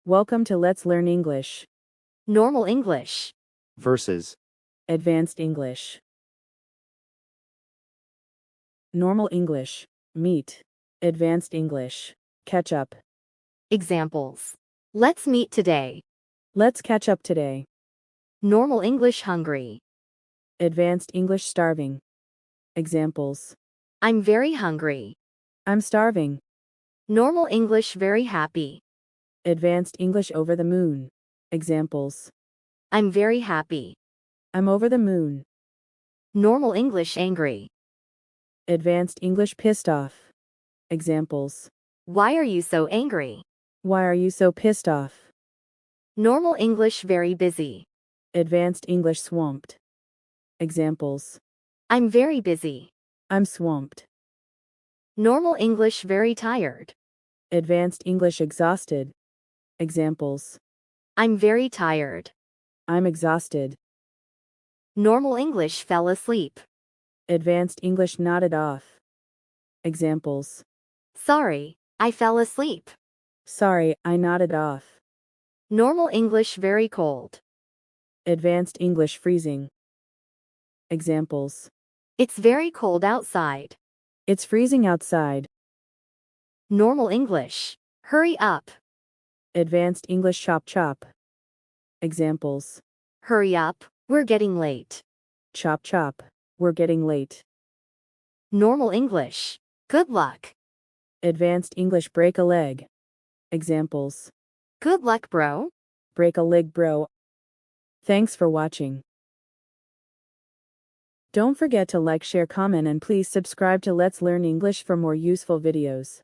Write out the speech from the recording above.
Welcome to Let's Learn English. Normal English. Versus. Advanced English. Normal English. Meet. Advanced English. Catch up. Examples. Let's meet today. Let's catch up today. Normal English hungry. Advanced English starving. Examples. I'm very hungry. I'm starving. Normal English very happy. Advanced English over the moon. Examples. I'm very happy. I'm over the moon. Normal English angry. Advanced English pissed off. Examples. Why are you so angry? Why are you so pissed off? Normal English very busy. Advanced English swamped. Examples. I'm very busy. I'm swamped. Normal English very tired. Advanced English exhausted. Examples. I'm very tired. I'm exhausted. Normal English fell asleep. Advanced English nodded off. Examples. Sorry, I fell asleep. Sorry, I nodded off. Normal English very cold. Advanced English freezing. Examples. It's very cold outside. It's freezing outside. Normal English. Hurry up. Advanced English chop chop. Examples. Hurry up, we're getting late. Chop chop. We're getting late. Normal English. Good luck. Advanced English break a leg. Examples. Good luck, bro. Break a leg, bro. Thanks for watching. Don't forget to like, share, comment, and please subscribe to Let's Learn English for more useful videos.